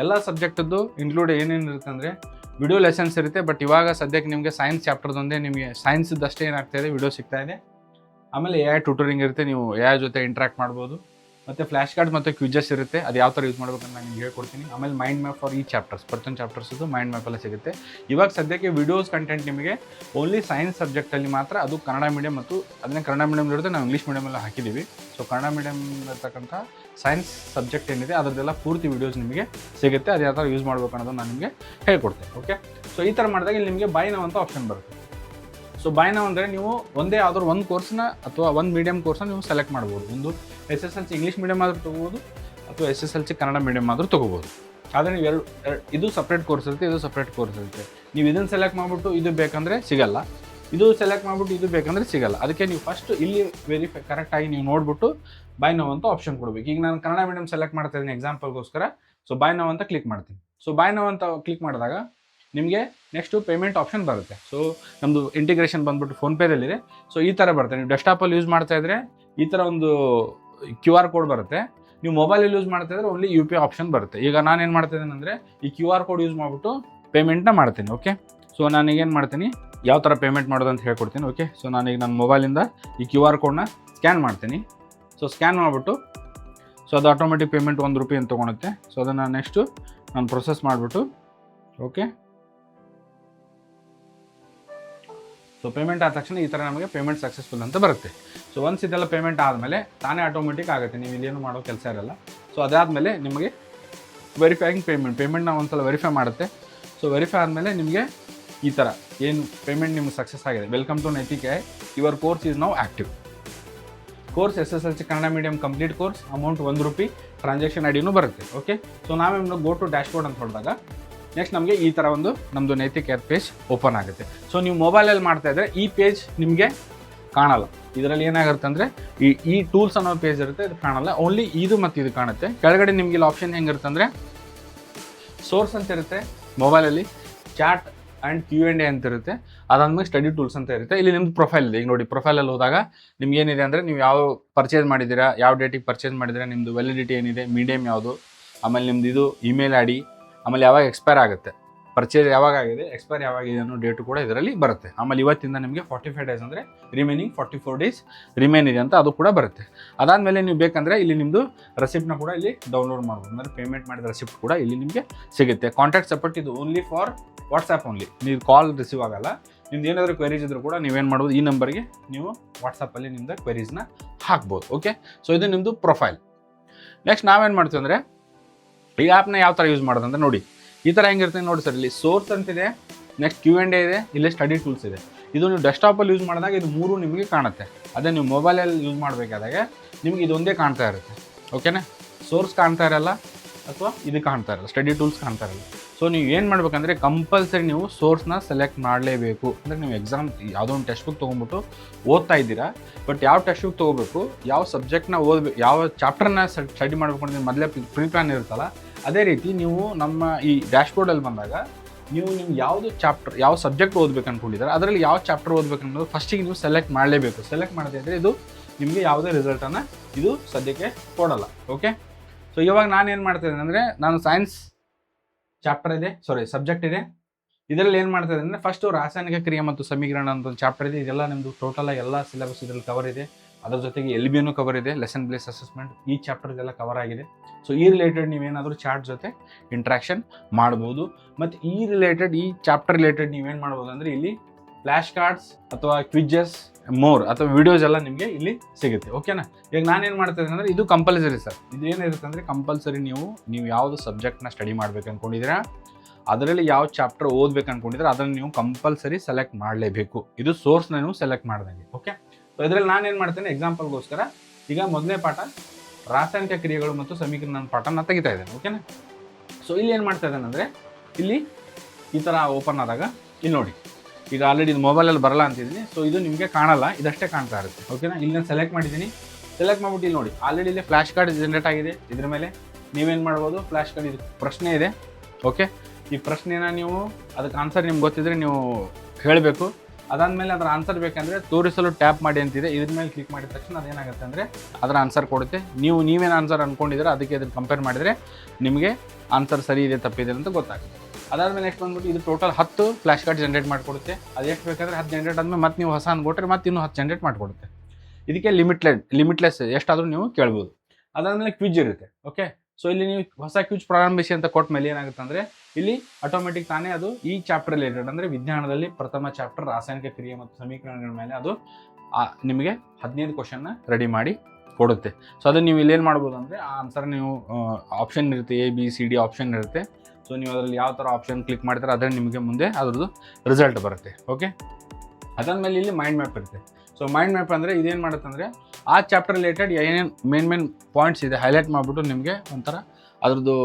ಎಲ್ಲ ಸಬ್ಜೆಕ್ಟದ್ದು ಇನ್ಕ್ಲೂಡ್ ಏನೇನಿರುತ್ತೆ ಅಂದರೆ ವಿಡಿಯೋ ಲೆಸನ್ಸ್ ಇರುತ್ತೆ. ಬಟ್ ಇವಾಗ ಸದ್ಯಕ್ಕೆ ನಿಮಗೆ ಸೈನ್ಸ್ ಚಾಪ್ಟರ್ದೊಂದೇ ನಿಮಗೆ ಸೈನ್ಸ್ದಷ್ಟೇ ಏನಾಗ್ತಾ ಇದೆ, ವಿಡಿಯೋ ಸಿಗ್ತಾ ಇದೆ. ಆಮೇಲೆ AI ಟ್ಯೂಟರಿಂಗ್ ಇರುತ್ತೆ, ನೀವು AI ಜೊತೆ ಇಂಟ್ರಾಕ್ಟ್ ಮಾಡ್ಬೋದು. ಮತ್ತು ಫ್ಲ್ಯಾಶ್ ಕಾರ್ಡ್ ಮತ್ತು ಕ್ವಿಜಸ್ ಇರುತ್ತೆ, ಅದು ಯಾವ ಥರ ಯೂಸ್ ಮಾಡ್ಬೇಕಂತ ನಾನು ನಿಮ್ಗೆ ಹೇಳ್ಕೊಡ್ತೀನಿ. ಆಮೇಲೆ ಮೈಂಡ್ ಮ್ಯಾಪ್ ಫಾರ್ ಈ ಚಾಪ್ಟರ್ಸ್, ಪ್ರತಿಯೊಂದು ಚಾಪ್ಟರ್ಸದ್ದು ಮೈಂಡ್ ಮ್ಯಾಪ್ ಎಲ್ಲ ಸಿಗುತ್ತೆ. ಇವಾಗ ಸದ್ಯಕ್ಕೆ ವಿಡಿಯೋಸ್ ಕಂಟೆಂಟ್ ನಿಮಗೆ ಓನ್ಲಿ ಸೈನ್ಸ್ ಸಬ್ಜೆಕ್ಟಲ್ಲಿ ಮಾತ್ರ, ಅದು ಕನ್ನಡ ಮೀಡಿಯಂ ಮತ್ತು ಅದನ್ನೇ ಕನ್ನಡ ಮೀಡಿಯಮ್ ಇರುತ್ತೆ, ನಾವು ಇಂಗ್ಲೀಷ್ ಮೀಡಿಯಮೆಲ್ಲ ಹಾಕಿದ್ದೀವಿ. ಸೊ ಕನ್ನಡ ಮೀಡಿಯಮ್ ಇರ್ತಕ್ಕಂಥ ಸೈನ್ಸ್ ಸಬ್ಜೆಕ್ಟ್ ಏನಿದೆ ಅದರದ್ದೆಲ್ಲ ಪೂರ್ತಿ ವೀಡಿಯೋಸ್ ನಿಮಗೆ ಸಿಗುತ್ತೆ. ಅದು ಯಾವ ಥರ ಯೂಸ್ ಮಾಡಬೇಕು ಅನ್ನೋದನ್ನು ನಾನು ನಿಮಗೆ ಹೇಳ್ಕೊಡ್ತೇನೆ. ಓಕೆ, ಸೊ ಈ ಥರ ಮಾಡಿದಾಗ ಇಲ್ಲಿ ನಿಮಗೆ ಬೈ ನೌ ಅಂತ ಆಪ್ಷನ್ ಬರುತ್ತೆ. ಸೊ ಬೈ ನೌ ಅಂದರೆ ನೀವು ಒಂದೇ ಯಾವ್ದಾದ್ರು ಒಂದು ಕೋರ್ಸ್ನ ಅಥವಾ ಒಂದು ಮೀಡಿಯಂ ಕೋರ್ಸ್ನ ನೀವು ಸೆಲೆಕ್ಟ್ ಮಾಡ್ಬೋದು. ಒಂದು SSLC ಇಂಗ್ಲೀಷ್ ಮೀಡಿಯಮ್ ಆದರೂ ತೊಗೋಬೋದು ಅಥವಾ SSLC ಕನ್ನಡ ಮೀಡಿಯಮ್ ಆದರೂ ತೊಗೋಬೋದು. ಆದರೆ ನೀವು ಇದು ಸಪ್ರೇಟ್ ಕೋರ್ಸ್ ಇರುತ್ತೆ, ಇದು ಸಪ್ರೇಟ್ ಕೋರ್ಸ್ ಇರುತ್ತೆ. ನೀವು ಇದನ್ನು ಸೆಲೆಕ್ಟ್ ಮಾಡಿಬಿಟ್ಟು ಇದು ಬೇಕಂದರೆ ಸಿಗಲ್ಲ, ಇದು ಸೆಲೆಕ್ಟ್ ಮಾಡಿಬಿಟ್ಟು ಇದು ಬೇಕಂದರೆ ಸಿಗಲ್ಲ. ಅದಕ್ಕೆ ನೀವು ಫಸ್ಟ್ ಇಲ್ಲಿ ವೆರಿಫೈ ಕರೆಕ್ಟಾಗಿ ನೀವು ನೋಡಿಬಿಟ್ಟು ಬೈ ನೌ ಅಂತ ಆಪ್ಷನ್ ಕೊಡಬೇಕು. ಈಗ ನಾನು ಕನ್ನಡ ಮೀಡಿಯಮ್ ಸೆಲೆಕ್ಟ್ ಮಾಡ್ತಾ ಇದ್ದೀನಿ ಎಕ್ಸಾಂಪಲ್ಗೋಸ್ಕರ. ಸೊ ಬೈ ನೌ ಅಂತ ಕ್ಲಿಕ್ ಮಾಡ್ತೀನಿ. ಸೊ ಬೈ ನೌ ಅಂತ ಕ್ಲಿಕ್ ಮಾಡಿದಾಗ ನಿಮಗೆ ನೆಕ್ಸ್ಟು ಪೇಮೆಂಟ್ ಆಪ್ಷನ್ ಬರುತ್ತೆ. ಸೊ ನಮ್ಮದು ಇಂಟಿಗ್ರೇಷನ್ ಬಂದ್ಬಿಟ್ಟು ಫೋನ್ಪೇದಲ್ಲಿದೆ. ಸೊ ಈ ಥರ ಬರುತ್ತೆ. ನೀವು ಡೆಸ್ಕ್ಟಾಪಲ್ಲಿ ಯೂಸ್ ಮಾಡ್ತಾ ಇದ್ದರೆ ಈ ಥರ ಒಂದು QR ಕೋಡ್ ಬರುತ್ತೆ. ನೀವು ಮೊಬೈಲಲ್ಲಿ ಯೂಸ್ ಮಾಡ್ತಾ ಇದ್ರೆ ಓನ್ಲಿ UPI ಆಪ್ಷನ್ ಬರುತ್ತೆ. ಈಗ ನಾನೇನು ಮಾಡ್ತಿದ್ದೀನಿ ಅಂದರೆ ಈ QR ಕೋಡ್ ಯೂಸ್ ಮಾಡಿಬಿಟ್ಟು ಪೇಮೆಂಟ್ನ ಮಾಡ್ತೀನಿ. ಓಕೆ, ಸೊ ನಾನೀಗೇನು ಮಾಡ್ತೀನಿ, ಯಾವ ಥರ ಪೇಮೆಂಟ್ ಮಾಡೋದು ಅಂತ ಹೇಳ್ಕೊಡ್ತೀನಿ. ಓಕೆ, ಸೊ ನಾನೀಗ ನನ್ನ ಮೊಬೈಲಿಂದ ಈ QR ಕೋಡ್ನ ಸ್ಕ್ಯಾನ್ ಮಾಡ್ತೀನಿ. ಸೊ ಸ್ಕ್ಯಾನ್ ಮಾಡಿಬಿಟ್ಟು ಸೊ ಅದು ಆಟೋಮೆಟಿಕ್ ಪೇಮೆಂಟ್ ₹1 ಅಂತ ತೊಗೊಳುತ್ತೆ. ಸೊ ಅದನ್ನು ನೆಕ್ಸ್ಟು ನಾನು ಪ್ರೊಸೆಸ್ ಮಾಡಿಬಿಟ್ಟು ಓಕೆ, ಸೊ ಪೇಮೆಂಟ್ ಆದ ತಕ್ಷಣ ಈ ಥರ ನಮಗೆ ಪೇಮೆಂಟ್ ಸಕ್ಸಸ್ಫುಲ್ ಅಂತ ಬರುತ್ತೆ. ಸೊ ಒನ್ಸ್ ಇದೆಲ್ಲ ಪೇಮೆಂಟ್ ಆದಮೇಲೆ ತಾನೇ ಆಟೋಮೆಟಿಕ್ ಆಗುತ್ತೆ, ನೀವು ಇಲ್ಲೇನು ಮಾಡೋ ಕೆಲಸ ಇರಲ್ಲ. ಸೊ ಅದಾದಮೇಲೆ ನಿಮಗೆ ವೆರಿಫೈಯಿಂಗ್ ಪೇಮೆಂಟ್ನ ಒಂದು ಸಲ ವೆರಿಫೈ ಮಾಡುತ್ತೆ. ಸೊ ವೆರಿಫೈ ಆದಮೇಲೆ ನಿಮಗೆ ಈ ಥರ ಏನು ಪೇಮೆಂಟ್ ನಿಮ್ಗೆ ಸಕ್ಸಸ್ ಆಗಿದೆ, welcome to Naitik AI, your course is now active. Course SSLC Kannada medium complete course, amount ₹1, transaction ಐಡಿನೂ ಬರುತ್ತೆ. ಓಕೆ, ಸೊ ನಾವೇನು ಗೋ ಟು ಡ್ಯಾಶ್ಬೋರ್ಡ್ ಅಂತ ಹೊಡೆದಾಗ ನೆಕ್ಸ್ಟ್ ನಮಗೆ ಈ ಥರ ಒಂದು ನಮ್ಮದು ನೈತಿಕ್ ಆ್ಯಪ್ ಪೇಜ್ ಓಪನ್ ಆಗುತ್ತೆ. ಸೊ ನೀವು ಮೊಬೈಲಲ್ಲಿ ಮಾಡ್ತಾ ಇದ್ದರೆ ಈ ಪೇಜ್ ನಿಮಗೆ ಕಾಣಲ್ಲ. ಇದರಲ್ಲಿ ಏನಾಗುತ್ತೆ ಅಂದರೆ ಈ ಟೂಲ್ಸ್ ಅನ್ನೋ ಪೇಜ್ ಇರುತ್ತೆ, ಇದು ಕಾಣಲ್ಲ, ಓನ್ಲಿ ಇದು ಮತ್ತು ಇದು ಕಾಣುತ್ತೆ. ಕೆಳಗಡೆ ನಿಮಗೆ ಇಲ್ಲಿ ಆಪ್ಷನ್ ಹೆಂಗಿರುತ್ತೆ ಅಂದರೆ ಸೋರ್ಸ್ ಅಂತ ಇರುತ್ತೆ ಮೊಬೈಲಲ್ಲಿ, ಚಾಟ್ ಆ್ಯಂಡ್ Q&A ಅಂತ ಇರುತ್ತೆ, ಅದಾದ್ಮೇಲೆ ಸ್ಟಡಿ ಟೂಲ್ಸ್ ಅಂತ ಇರುತ್ತೆ. ಇಲ್ಲಿ ನಿಮ್ದು ಪ್ರೊಫೈಲ್ ಇದೆ. ಈಗ ನೋಡಿ, ಪ್ರೊಫೈಲಲ್ಲಿ ಹೋದಾಗ ನಿಮ್ಗೆ ಏನಿದೆ ಅಂದರೆ ನೀವು ಯಾವ ಪರ್ಚೇಸ್ ಮಾಡಿದ್ದೀರಾ, ಯಾವ ಡೇಟಿಗೆ ಪರ್ಚೇಸ್ ಮಾಡಿದ್ದೀರಾ, ನಿಮ್ಮದು ವ್ಯಾಲಿಡಿಟಿ ಏನಿದೆ, ಮೀಡಿಯಮ್ ಯಾವುದು, ಆಮೇಲೆ ನಿಮ್ಮದು ಇದು ಇಮೇಲ್ ID, ಆಮೇಲೆ ಯಾವಾಗ ಎಕ್ಸ್ಪೈರ್ ಆಗುತ್ತೆ, ಪರ್ಚೇಸ್ ಯಾವಾಗ ಆಗಿದೆ, ಎಕ್ಸ್ಪೈರ್ ಯಾವಾಗಿದೆ ಅನ್ನೋ ಡೇಟು ಕೂಡ ಇದರಲ್ಲಿ ಬರುತ್ತೆ. ಆಮೇಲೆ ಇವತ್ತಿಂದ ನಿಮಗೆ 45 ಡೇಸ್ ಅಂದರೆ ರಿಮೈನಿಂಗ್ 44 ಡೇಸ್ ರಿಮೈನ್ ಇದೆ ಅಂತ ಅದು ಕೂಡ ಬರುತ್ತೆ. ಅದಾದಮೇಲೆ ನೀವು ಬೇಕಂದರೆ ಇಲ್ಲಿ ನಿಮ್ಮದು ರೆಸಿಪ್ಟ್ನ ಕೂಡ ಇಲ್ಲಿ ಡೌನ್ಲೋಡ್ ಮಾಡ್ಬೋದು, ಅಂದರೆ ಪೇಮೆಂಟ್ ಮಾಡಿದ ರೆಸಿಪ್ಟ್ ಕೂಡ ಇಲ್ಲಿ ನಿಮಗೆ ಸಿಗುತ್ತೆ. ಕಾಂಟ್ಯಾಕ್ಟ್ ಸಪೋರ್ಟ್ ಇದು ಓನ್ಲಿ ಫಾರ್ ವಾಟ್ಸಪ್ ಓನ್ಲಿ, ನೀವು ಕಾಲ್ ರಿಸೀವ್ ಆಗಲ್ಲ. ನಿಮ್ದು ಏನಾದರೂ ಕ್ವೆರೀಸ್ ಇದ್ದರೂ ಕೂಡ ನೀವೇನು ಮಾಡ್ಬೋದು, ಈ ನಂಬರ್ಗೆ ನೀವು ವಾಟ್ಸಪ್ಪಲ್ಲಿ ನಿಮ್ಮದು ಕ್ವೆರೀಸ್ನ ಹಾಕ್ಬೋದು. ಓಕೆ, ಸೊ ಇದು ನಿಮ್ಮದು ಪ್ರೊಫೈಲ್. ನೆಕ್ಸ್ಟ್ ನಾವೇನು ಮಾಡ್ತೀವಿ ಅಂದರೆ ಈ ಆ್ಯಪ್ನ ಯಾವ ಥರ ಯೂಸ್ ಮಾಡೋದು ಅಂತ ನೋಡಿ. ಈ ಥರ ಹೆಂಗಿರ್ತದೆ ನೋಡಿ ಸರ್, ಇಲ್ಲಿ ಸೋರ್ಸ್ ಅಂತಿದೆ, ನೆಕ್ಸ್ಟ್ Q&A ಇದೆ, ಇಲ್ಲಿ ಸ್ಟಡಿ ಟೂಲ್ಸ್ ಇದೆ. ಇದು ನೀವು ಡೆಸ್ಕ್ಟಾಪಲ್ಲಿ ಯೂಸ್ ಮಾಡಿದಾಗ ಇದು 3 ನಿಮಗೆ ಕಾಣುತ್ತೆ. ಅದೇ ನೀವು ಮೊಬೈಲಲ್ಲಿ ಯೂಸ್ ಮಾಡಬೇಕಾದಾಗ ನಿಮ್ಗೆ ಇದೊಂದೇ ಕಾಣ್ತಾ ಇರುತ್ತೆ. ಓಕೆನಾ, ಸೋರ್ಸ್ ಕಾಣ್ತಾ ಇರಲ್ಲ ಅಥವಾ ಇದು ಕಾಣ್ತಾ ಇರಲ್ಲ, ಸ್ಟಡಿ ಟೂಲ್ಸ್ ಕಾಣ್ತಾ ಇರಲ್ಲ. ಸೊ ನೀವು ಏನು ಮಾಡಬೇಕಂದ್ರೆ ಕಂಪಲ್ಸರಿ ನೀವು ಸೋರ್ಸ್ನ ಸೆಲೆಕ್ಟ್ ಮಾಡಲೇಬೇಕು. ಅಂದರೆ ನೀವು ಎಕ್ಸಾಮ್ ಯಾವುದೋ ಒಂದು ಟೆಕ್ಸ್ಟ್ ಬುಕ್ ತೊಗೊಂಡ್ಬಿಟ್ಟು ಓದ್ತಾ ಇದ್ದೀರಾ, ಬಟ್ ಯಾವ ಟೆಕ್ಸ್ಟ್ ಬುಕ್ ತೊಗೋಬೇಕು, ಯಾವ ಸಬ್ಜೆಕ್ಟ್ನ ಓದಬೇಕು, ಯಾವ ಚಾಪ್ಟರ್ನ ಸ್ಟಡಿ ಮಾಡಬೇಕು ಅಂತ ಮೊದಲೇ ಪ್ರೀ ಪ್ಲಾನ್ ಇರುತ್ತಲ್ಲ, ಅದೇ ರೀತಿ ನೀವು ನಮ್ಮ ಈ ಡ್ಯಾಶ್ಬೋರ್ಡಲ್ಲಿ ಬಂದಾಗ ನೀವು ನಿಮ್ಗೆ ಯಾವುದು ಚಾಪ್ಟರ್, ಯಾವ ಸಬ್ಜೆಕ್ಟ್ ಓದಬೇಕು ಅಂದ್ಕೊಂಡಿದ್ದಾರೆ, ಅದರಲ್ಲಿ ಯಾವ ಚಾಪ್ಟರ್ ಓದಬೇಕು ಅನ್ನೋದು ಫಸ್ಟಿಗೆ ನೀವು ಸೆಲೆಕ್ಟ್ ಮಾಡಲೇಬೇಕು. ಸೆಲೆಕ್ಟ್ ಮಾಡದೇ ಇದ್ದರೆ ಇದು ನಿಮಗೆ ಯಾವುದೇ ರಿಸಲ್ಟನ್ನು ಇದು ಸದ್ಯಕ್ಕೆ ಕೊಡಲ್ಲ. ಓಕೆ, ಸೊ ಇವಾಗ ನಾನು ಏನು ಮಾಡ್ತಾಯಿದ್ದೀನಿ ಅಂದರೆ, ನಾನು ಸೈನ್ಸ್ ಚಾಪ್ಟರ್ ಇದೆ, ಸಬ್ಜೆಕ್ಟ್ ಇದೆ. ಇದರಲ್ಲಿ ಏನು ಮಾಡ್ತಾ ಇದ್ದೀನಿ ಅಂದರೆ ಫಸ್ಟು ರಾಸಾಯನಿಕ ಕ್ರಿಯೆ ಮತ್ತು ಸಮೀಕರಣ ಅಂತ ಒಂದು ಚಾಪ್ಟರ್ ಇದೆ. ಇದೆಲ್ಲ ನಿಮ್ಮದು ಟೋಟಲ್ ಎಲ್ಲ ಸಿಲೆಬಸ್ ಇದರಲ್ಲಿ ಕವರ್ ಇದೆ. ಅದರ ಜೊತೆಗೆ LBನೂ ಕವರ್ ಇದೆ, ಲೆಸನ್ ಬೇಸ್ ಅಸೆಸ್ಮೆಂಟ್, ಈ ಚಾಪ್ಟರ್ ಇದೆಲ್ಲ ಕವರ್ ಆಗಿದೆ. ಸೊ ಈ ರಿಲೇಟೆಡ್ ನೀವೇನಾದರೂ ಚಾರ್ಟ್ ಜೊತೆ ಇಂಟ್ರಾಕ್ಷನ್ ಮಾಡ್ಬೋದು. ಮತ್ತು ಈ ಚಾಪ್ಟರ್ ರಿಲೇಟೆಡ್ ನೀವೇನು ಮಾಡ್ಬೋದು ಅಂದರೆ ಇಲ್ಲಿ ಫ್ಲ್ಯಾಶ್ ಕಾರ್ಡ್ಸ್ ಅಥವಾ ಕ್ವಿಜಸ್ ಮೋರ್ ಅಥವಾ ವಿಡಿಯೋಸ್ ಎಲ್ಲ ನಿಮಗೆ ಇಲ್ಲಿ ಸಿಗುತ್ತೆ. ಓಕೆನಾ, ಈಗ ನಾನೇನು ಮಾಡ್ತಾ ಇದ್ದೀನಿ ಅಂದರೆ ಇದು ಕಂಪಲ್ಸರಿ ಸರ್. ಇದೇನಿರುತ್ತೆ ಅಂದರೆ ಕಂಪಲ್ಸರಿ ನೀವು ಯಾವುದು ಸಬ್ಜೆಕ್ಟ್ನ ಸ್ಟಡಿ ಮಾಡ್ಬೇಕು ಅಂದ್ಕೊಂಡಿದ್ದೀರಾ, ಅದರಲ್ಲಿ ಯಾವ ಚಾಪ್ಟರ್ ಓದ್ಬೇಕು ಅಂದ್ಕೊಂಡಿದ್ರೆ ಅದನ್ನು ನೀವು ಕಂಪಲ್ಸರಿ ಸೆಲೆಕ್ಟ್ ಮಾಡಲೇಬೇಕು. ಇದು ಸೋರ್ಸ್ನ ನೀವು ಸೆಲೆಕ್ಟ್ ಮಾಡ್ದಂಗೆ. ಓಕೆ, ಸೊ ಇದರಲ್ಲಿ ನಾನೇನು ಮಾಡ್ತೇನೆ, ಎಕ್ಸಾಂಪಲ್ಗೋಸ್ಕರ ಈಗ ಮೊದಲನೇ ಪಾಠ ರಾಸಾಯನಿಕ ಕ್ರಿಯೆಗಳು ಮತ್ತು ಸಮೀಕರಣ ಪಾಠನ ತೆಗಿತಾ ಇದ್ದೇನೆ. ಓಕೆನಾ, ಸೊ ಇಲ್ಲಿ ಏನು ಮಾಡ್ತಾ ಇದ್ದೇನೆ ಅಂದರೆ ಇಲ್ಲಿ ಈ ಥರ ಓಪನ್ ಆದಾಗ ಇಲ್ಲಿ ನೋಡಿ, ಈಗ ಆಲ್ರೆಡಿ ಇದು ಮೊಬೈಲಲ್ಲಿ ಬರಲ್ಲ ಅಂತಿದ್ದೀನಿ. ಸೊ ಇದು ನಿಮಗೆ ಕಾಣಲ್ಲ, ಇದಷ್ಟೇ ಕಾಣ್ತಾ ಇರುತ್ತೆ. ಓಕೆನಾ, ಇಲ್ಲಿ ನಾನು ಸೆಲೆಕ್ಟ್ ಮಾಡಿದ್ದೀನಿ. ಸೆಲೆಕ್ಟ್ ಮಾಡಿಬಿಟ್ಟು ಇಲ್ಲಿ ನೋಡಿ, ಆಲ್ರೆಡಿ ಇಲ್ಲಿ ಫ್ಲ್ಯಾಶ್ ಕಾರ್ಡ್ ಜನರೇಟ್ ಆಗಿದೆ. ಇದ್ರ ಮೇಲೆ ನೀವೇನು ಮಾಡ್ಬೋದು, ಫ್ಲ್ಯಾಶ್ ಕಾರ್ಡ್ ಇದು ಪ್ರಶ್ನೆ ಇದೆ. ಓಕೆ, ಈ ಪ್ರಶ್ನೆನ ನೀವು ಅದಕ್ಕೆ ಆನ್ಸರ್ ನಿಮ್ಗೆ ಗೊತ್ತಿದ್ರೆ ನೀವು ಹೇಳಬೇಕು. ಅದಾದಮೇಲೆ ಅದರ ಆನ್ಸರ್ ಬೇಕಂದರೆ ತೋರಿಸಲು ಟ್ಯಾಪ್ ಮಾಡಿ ಅಂತಿದೆ. ಇದ್ರ ಮೇಲೆ ಕ್ಲಿಕ್ ಮಾಡಿದ ತಕ್ಷಣ ಅದೇನಾಗುತ್ತೆ ಅಂದರೆ ಅದರ ಆನ್ಸರ್ ಕೊಡುತ್ತೆ. ನೀವೇನು ಆನ್ಸರ್ ಅಂದ್ಕೊಂಡಿದ್ರೆ ಅದಕ್ಕೆ ಅದನ್ನು ಕಂಪೇರ್ ಮಾಡಿದರೆ ನಿಮಗೆ ಆನ್ಸರ್ ಸರಿ ಇದೆ ತಪ್ಪಿದೆ ಅಂತ ಗೊತ್ತಾಗುತ್ತೆ. ಅದಾದಮೇಲೆ ನೆಕ್ಸ್ಟ್ ಬಂದ್ಬಿಟ್ಟು ಇದು ಟೋಟಲ್ 10 ಫ್ಲ್ಯಾಶ್ ಕಾರ್ಡ್ ಜನರೇಟ್ ಮಾಡಿಕೊಡುತ್ತೆ. ಅದು ಎಷ್ಟು ಬೇಕಾದರೆ 10 ಜನರೇಟ್ ಆದಮೇಲೆ ಮತ್ತೆ ನೀವು ಹೊಸ ಅಂದ್ಕೊಟ್ರೆ ಮತ್ತೆ ಇನ್ನೂ 10 ಜನರೇಟ್ ಮಾಡಿಕೊಡುತ್ತೆ. ಇದಕ್ಕೆ ಲಿಮಿಟ್ಲೆಸ್ ಎಷ್ಟಾದರೂ ನೀವು ಕೇಳ್ಬೋದು. ಅದಾದಮೇಲೆ ಕ್ವಿಜ್ ಇರುತ್ತೆ. ಓಕೆ, ಸೊ ಇಲ್ಲಿ ನೀವು ಹೊಸ ಕ್ವಿಜ್ ಪ್ರಾರಂಭಿಸಿ ಅಂತ ಕೊಟ್ಟ ಮೇಲೆ ಏನಾಗುತ್ತೆ ಅಂದರೆ ಇಲ್ಲಿ ಆಟೋಮೆಟಿಕ್ ತಾನೇ ಅದು ಈ ಚಾಪ್ಟರ್ ರಿಲೇಟೆಡ್ ಅಂದರೆ ವಿಜ್ಞಾನದಲ್ಲಿ ಪ್ರಥಮ ಚಾಪ್ಟರ್ ರಾಸಾಯನಿಕ ಕ್ರಿಯೆ ಮತ್ತು ಸಮೀಕರಣಗಳ ಮೇಲೆ ಅದು ನಿಮಗೆ 15 ಕ್ವಶನ್ನ ರೆಡಿ ಮಾಡಿ ಕೊಡುತ್ತೆ. ಸೊ ಅದನ್ನು ನೀವು ಇಲ್ಲೇನು ಮಾಡ್ಬೋದು ಅಂದರೆ ಆ ಆನ್ಸರ್ ನೀವು ಆಪ್ಷನ್ ಇರುತ್ತೆ, ABCD ಆಪ್ಷನ್ ಇರುತ್ತೆ. ಸೊ ನೀವು ಅದರಲ್ಲಿ ಯಾವ ಥರ ಆಪ್ಷನ್ ಕ್ಲಿಕ್ ಮಾಡ್ತಾರೆ ಅದರಲ್ಲಿ ನಿಮಗೆ ಮುಂದೆ ಅದ್ರದ್ದು ರಿಸಲ್ಟ್ ಬರುತ್ತೆ. ಓಕೆ, ಅದಾದಮೇಲೆ ಇಲ್ಲಿ ಮೈಂಡ್ ಮ್ಯಾಪ್ ಇರುತ್ತೆ. ಸೊ ಮೈಂಡ್ ಮ್ಯಾಪ್ ಅಂದರೆ ಇದೇನು ಮಾಡುತ್ತೆ ಅಂದರೆ ಆ ಚಾಪ್ಟರ್ ರಿಲೇಟೆಡ್ ಏನೇನು ಮೇನ್ ಪಾಯಿಂಟ್ಸ್ ಇದೆ ಹೈಲೈಟ್ ಮಾಡಿಬಿಟ್ಟು ನಿಮಗೆ ಒಂಥರ ಅದ್ರದ್ದು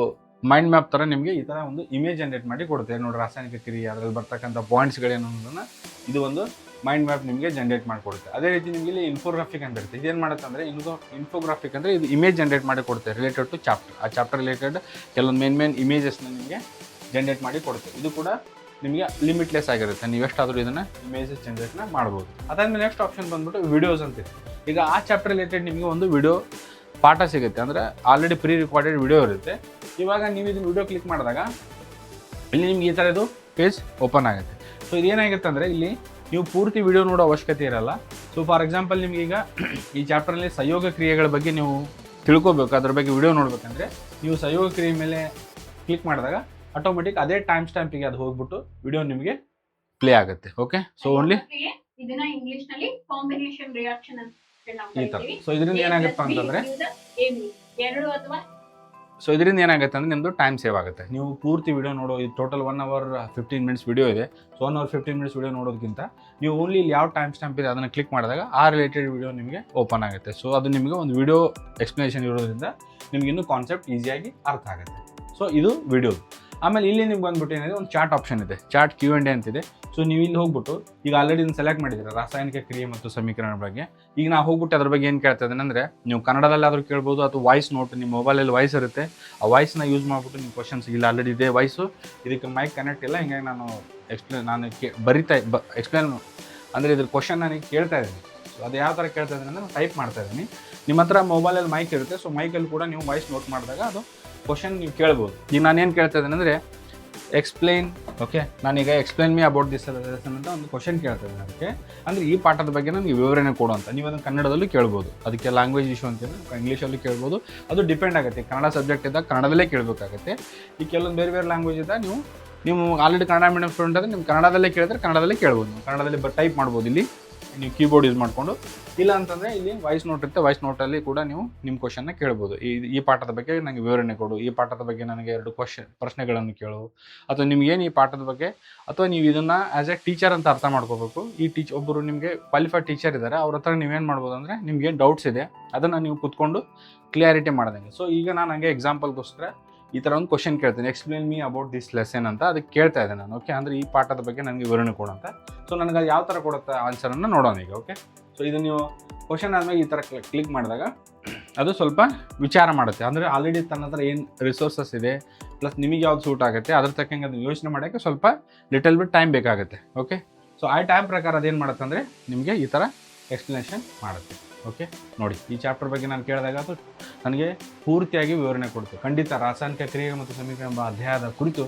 ಮೈಂಡ್ ಮ್ಯಾಪ್ ಥರ ನಿಮಗೆ ಈ ಥರ ಒಂದು ಇಮೇಜ್ ಜನರೇಟ್ ಮಾಡಿ ಕೊಡುತ್ತೆ. ನೋಡಿ, ರಾಸಾಯನಿಕ ಕ್ರಿಯೆ ಅದರಲ್ಲಿ ಬರ್ತಕ್ಕಂಥ ಪಾಯಿಂಟ್ಸ್ಗಳೇನು ಅನ್ನೋದನ್ನು ಇದು ಒಂದು ಮೈಂಡ್ ಮ್ಯಾಪ್ ನಿಮಗೆ ಜನರೇಟ್ ಮಾಡಿಕೊಡುತ್ತೆ. ಅದೇ ರೀತಿ ನಿಮಗೆ ಇಲ್ಲಿ ಇನ್ಫೋಗ್ರಾಫಿಕ್ ಅಂತ ಇರುತ್ತೆ. ಇದೇನು ಮಾಡುತ್ತೆ ಅಂದರೆ ಇನ್ಫೋಗ್ರಾಫಿಕ್ ಅಂದರೆ ಇದು ಇಮೇಜ್ ಜನರೇಟ್ ಮಾಡಿ ಕೊಡುತ್ತೆ ರಿಲೇಟೆಡ್ ಟು ಚಾಪ್ಟರ್. ಆ ಚಾಪ್ಟರ್ ರಿಲೇಟೆಡ್ ಕೆಲವೊಂದು ಮೇನ್ ಇಮೇಜಸ್ನ ನಿಮಗೆ ಜನರೇಟ್ ಮಾಡಿ ಕೊಡುತ್ತೆ. ಇದು ಕೂಡ ನಿಮಗೆ ಲಿಮಿಟ್ಲೆಸ್ ಆಗಿರುತ್ತೆ, ನೀವು ಎಷ್ಟಾದರೂ ಇದನ್ನು ಇಮೇಜಸ್ ಜನರೇಟ್ನ ಮಾಡ್ಬೋದು. ಅದಾದಮೇಲೆ ನೆಕ್ಸ್ಟ್ ಆಪ್ಷನ್ ಬಂದ್ಬಿಟ್ಟು ವಿಡಿಯೋಸ್ ಅಂತಿದೆ. ಈಗ ಆ ಚಾಪ್ಟರ್ ರಿಲೇಟೆಡ್ ನಿಮಗೆ ಒಂದು ವಿಡಿಯೋ ಪಾಠ ಸಿಗುತ್ತೆ, ಅಂದರೆ ಆಲ್ರೆಡಿ ಪ್ರೀ ರೆಕಾರ್ಡೆಡ್ ವಿಡಿಯೋ ಇರುತ್ತೆ. ಇವಾಗ ನೀವು ಇದನ್ನು ವಿಡಿಯೋ ಕ್ಲಿಕ್ ಮಾಡಿದಾಗ ಇಲ್ಲಿ ನಿಮ್ಗೆ ಈ ಥರದ್ದು ಪೇಜ್ ಓಪನ್ ಆಗುತ್ತೆ. ಸೊ ಇದೇನಾಗುತ್ತೆ ಅಂದರೆ ಇಲ್ಲಿ ನೀವು ಪೂರ್ತಿ ವಿಡಿಯೋ ನೋಡೋ ಅವಶ್ಯಕತೆ ಇರಲ್ಲ. ಸೊ ಫಾರ್ ಎಕ್ಸಾಂಪಲ್ ನಿಮಗೀಗ ಈ ಚಾಪ್ಟರ್ನಲ್ಲಿ ಸಂಯೋಗ ಕ್ರಿಯೆಗಳ ಬಗ್ಗೆ ನೀವು ತಿಳ್ಕೊಬೇಕು, ಅದ್ರ ಬಗ್ಗೆ ವಿಡಿಯೋ ನೋಡ್ಬೇಕಂದ್ರೆ ನೀವು ಸಂಯೋಗ ಕ್ರಿಯೆ ಮೇಲೆ ಕ್ಲಿಕ್ ಮಾಡಿದಾಗ ಆಟೋಮೆಟಿಕ್ ಅದೇ ಟೈಮ್ ಸ್ಟ್ಯಾಂಪಿಗೆ ಅದು ಹೋಗ್ಬಿಟ್ಟು ವಿಡಿಯೋ ನಿಮಗೆ ಪ್ಲೇ ಆಗುತ್ತೆ. ಓಕೆ, ಸೊ ಓನ್ಲಿ ಇದನ್ನ ಇಂಗ್ಲಿಷ್ ನಲ್ಲಿ ಕಾಂಬಿನೇಷನ್ ರಿಯಾಕ್ಷನ್ ಅಂತ ಈ ಥರ. ಸೊ ಇದರಿಂದ ಏನಾಗುತ್ತೆ ಅಂತಂದರೆ ಸೊ ಇದರಿಂದ ಏನಾಗುತ್ತೆ ಅಂದರೆ ನಿಮ್ಮದು ಟೈಮ್ ಸೇವ್ ಆಗುತ್ತೆ. ನೀವು ಪೂರ್ತಿ ವಿಡಿಯೋ ನೋಡೋ ಇದು ಟೋಟಲ್ 1 hour 15 minutes ವಿಡಿಯೋ ಇದೆ. ಸೊ 1 hour 15 minutes ವಿಡಿಯೋ ನೋಡೋದಕ್ಕಿಂತ ನೀವು ಓನ್ಲಿ ಇಲ್ಲಿ ಯಾವ ಟೈಮ್ ಸ್ಟ್ಯಾಂಪ್ ಇದೆ ಅದನ್ನು ಕ್ಲಿಕ್ ಮಾಡಿದಾಗ ಆ ರಿಲೇಟೆಡ್ ವಿಡಿಯೋ ನಿಮಗೆ ಓಪನ್ ಆಗುತ್ತೆ. ಸೊ ಅದು ನಿಮಗೆ ಒಂದು ವಿಡಿಯೋ ಎಕ್ಸ್ಪ್ಲನೇಷನ್ ಇರೋದ್ರಿಂದ ನಿಮ್ಗೆ ಇನ್ನೂ ಕಾನ್ಸೆಪ್ಟ್ ಈಸಿಯಾಗಿ ಅರ್ಥ ಆಗುತ್ತೆ. ಸೊ ಇದು ವಿಡಿಯೋ. ಆಮೇಲೆ ಇಲ್ಲಿ ನಿಮ್ಗೆ ಬಂದ್ಬಿಟ್ಟು ಏನಿದೆ, ಒಂದು ಚಾಟ್ ಆಪ್ಷನ್ ಇದೆ, ಚಾಟ್ Q&A ಅಂತಿದೆ. ಸೊ ನೀವು ಇಲ್ಲಿ ಹೋಗ್ಬಿಟ್ಟು ಈಗ ಆಲ್ರೆಡಿ ಇದನ್ನು ಸೆಲೆಕ್ಟ್ ಮಾಡಿದ್ದೀರಾ ರಾಸಾಯನಿಕ ಕ್ರಿಯೆ ಮತ್ತು ಸಮೀಕರಣ ಬಗ್ಗೆ. ಈಗ ನಾವು ಹೋಗ್ಬಿಟ್ಟು ಅದ್ರ ಬಗ್ಗೆ ಏನು ಕೇಳ್ತಾ ಇದ್ದೇನೆ ಅಂದರೆ, ನೀವು ಕನ್ನಡದಲ್ಲಾದರೂ ಕೇಳ್ಬೋದು ಅಥವಾ ವಾಯ್ಸ್ ನೋಟ್ ನಿಮ್ಮ ಮೊಬೈಲಲ್ಲಿ ವಾಯ್ಸ್ ಇರುತ್ತೆ, ಆ ವಾಯ್ಸ್ನ ಯೂಸ್ ಮಾಡಿಬಿಟ್ಟು ನಿಮ್ಮ ಕ್ವಶನ್ಸ್ ಇಲ್ಲ ಆಲ್ರೆಡಿ ಇದೆ ವಾಯ್ಸು, ಇದಕ್ಕೆ ಮೈಕ್ ಕನೆಕ್ಟ್ ಇಲ್ಲ, ಹಿಂಗಾಗಿ ನಾನು ಎಕ್ಸ್ಪ್ಲೇನ್ ಅಂದರೆ ಇದ್ರ ಕ್ವಶನ್ ನನಗೆ ಕೇಳ್ತಾ ಇದ್ದೀನಿ. ಸೊ ಅದು ಯಾವ ಥರ ಕೇಳ್ತಾ ಇದ್ದೀನಿ ಅಂದರೆ ಟೈಪ್ ಮಾಡ್ತಾ ಇದ್ದೀನಿ. ನಿಮ್ಮ ಹತ್ರ ಮೊಬೈಲಲ್ಲಿ ಮೈಕ್ ಇರುತ್ತೆ, ಸೊ ಮೈಕಲ್ಲಿ ಕೂಡ ನೀವು ವಾಯ್ಸ್ ನೋಟ್ ಮಾಡಿದಾಗ ಅದು ಕ್ವಶನ್ ನೀವು ಕೇಳ್ಬೋದು. ಈಗ ನಾನೇನು ಕೇಳ್ತಾ ಇದ್ದೀನಿ ಅಂದರೆ ಎಕ್ಸ್ಪ್ಲೈನ್, ಓಕೆ, ನಾನೀಗ explain me about this lesson ಅಂತ ಒಂದು ಕ್ವಶನ್ ಕೇಳ್ತಾ ಇದ್ದೀನಿ. ಅದಕ್ಕೆ ಅಂದರೆ ಈ ಪಾಠದ ಬಗ್ಗೆ ನನಗೆ ವಿವರಣೆ ಕೊಡು ಅಂತ. ನೀವು ಅದನ್ನು ಕನ್ನಡದಲ್ಲೂ ಕೇಳ್ಬೋದು, ಅದಕ್ಕೆ ಲ್ಯಾಂಗ್ವೇಜ್ ಇಶ್ಯೂ ಅಂತಿದೆ, ಇಂಗ್ಲೀಷಲ್ಲೂ ಕೇಳ್ಬೋದು, ಅದು ಡಿಪೆಂಡ್ ಆಗುತ್ತೆ. ಕನ್ನಡ ಸಬ್ಜೆಕ್ಟ್ ಇದ್ದಾಗ ಕನ್ನಡದಲ್ಲೇ ಕೇಳಬೇಕಾಗುತ್ತೆ. ಈ ಕೆಲವೊಂದು ಬೇರೆ ಬೇರೆ ಲ್ಯಾಂಗ್ವೇಜ್ ಇದ್ದಾಗ ನೀವು ಆಲ್ರೆಡಿ ಕನ್ನಡ ಮೀಡಿಯಂ ಸ್ಟೂಡೆಂಟ್ ಆದರೆ ನೀವು ಕನ್ನಡದಲ್ಲೇ ಕೇಳಿದ್ರೆ ಕನ್ನಡದಲ್ಲೇ ಕೇಳ್ಬೋದು, ನೀವು ಕನ್ನಡದಲ್ಲಿ ಟೈಪ್ ಮಾಡ್ಬೋದು ಇಲ್ಲಿ ನೀವು ಕೀಬೋರ್ಡ್ ಯೂಸ್ ಮಾಡಿಕೊಂಡು. ಇಲ್ಲ ಅಂತಂದರೆ ಇಲ್ಲಿ ವಾಯ್ಸ್ ನೋಟ್ ಇರುತ್ತೆ, ವಾಯ್ಸ್ ನೋಟಲ್ಲಿ ಕೂಡ ನೀವು ನಿಮ್ಮ ಕ್ವಶನ್ನ ಕೇಳ್ಬೋದು. ಈ ಪಾಠದ ಬಗ್ಗೆ ನನಗೆ ವಿವರಣೆ ಕೊಡು, ಈ ಪಾಠದ ಬಗ್ಗೆ ನನಗೆ 2 ಪ್ರಶ್ನೆಗಳನ್ನು ಕೇಳು, ಅಥವಾ ನಿಮಗೇನು ಈ ಪಾಠದ ಬಗ್ಗೆ, ಅಥವಾ ನೀವು ಇದನ್ನು ಆ್ಯಸ್ ಎ ಟೀಚರ್ ಅಂತ ಅರ್ಥ ಮಾಡ್ಕೋಬೇಕು. ಈ ಒಬ್ಬರು ನಿಮಗೆ ಕ್ವಾಲಿಫೈಡ್ ಟೀಚರ್ ಇದ್ದಾರೆ, ಅವ್ರ ಹತ್ರ ನೀವೇನು ಮಾಡ್ಬೋದು ಅಂದರೆ ನಿಮ್ಗೇನು ಡೌಟ್ಸ್ ಇದೆ ಅದನ್ನು ನೀವು ಕೂತ್ಕೊಂಡು ಕ್ಲಿಯಾರಿಟಿ ಮಾಡ್ದಂಗೆ. ಸೊ ಈಗ ನಾನು ಹಂಗೆ ಎಕ್ಸಾಂಪಲ್ಗೋಸ್ಕರ ಈ ಥರ ಒಂದು ಕ್ವಶನ್ ಕೇಳ್ತೀನಿ, explain me about this lesson ಅಂತ. ಅದಕ್ಕೆ ಕೇಳ್ತಾ ಇದ್ದೆ ನಾನು. ಓಕೆ, ಅಂದರೆ ಈ ಪಾಠದ ಬಗ್ಗೆ ನನಗೆ ವಿವರಣೆ ಕೊಡಂತ. ಸೊ ನನಗೆ ಅದು ಯಾವ ಥರ ಕೊಡುತ್ತೆ ಆನ್ಸರನ್ನು ನೋಡೋಣ ಈಗ. ಓಕೆ, ಸೊ ಇದು ನೀವು ಕ್ವಶನ್ ಆದಮೇಲೆ ಈ ಥರ ಕ್ಲಿಕ್ ಮಾಡಿದಾಗ ಅದು ಸ್ವಲ್ಪ ವಿಚಾರ ಮಾಡುತ್ತೆ. ಅಂದರೆ ಆಲ್ರೆಡಿ ತನ್ನ ಹತ್ರ ಏನು ರಿಸೋರ್ಸಸ್ ಇದೆ ಪ್ಲಸ್ ನಿಮಗೆ ಯಾವ್ದು ಸೂಟ್ ಆಗುತ್ತೆ ಅದ್ರ ತಕ್ಕಂಗೆ ಅದನ್ನು ಯೋಚನೆ ಮಾಡೋಕ್ಕೆ ಸ್ವಲ್ಪ ಲಿಟಲ್ ಬಿಟ್ ಟೈಮ್ ಬೇಕಾಗುತ್ತೆ. ಓಕೆ, ಸೊ ಆ ಟೈಮ್ ಪ್ರಕಾರ ಅದೇನು ಮಾಡುತ್ತೆ ಅಂದರೆ ನಿಮಗೆ ಈ ಥರ ಎಕ್ಸ್ಪ್ಲನೇಷನ್ ಮಾಡುತ್ತೆ. ಓಕೆ, ನೋಡಿ ಈ ಚಾಪ್ಟರ್ ಬಗ್ಗೆ ನಾನು ಕೇಳಿದಾಗ ಅದು ನನಗೆ ಪೂರ್ತಿಯಾಗಿ ವಿವರಣೆ ಕೊಡ್ತು. ಖಂಡಿತ ರಾಸಾಯನಿಕ ಕ್ರಿಯೆ ಮತ್ತು ಸಮೀಕರಣ ಎಂಬ ಅಧ್ಯಾಯದ ಕುರಿತು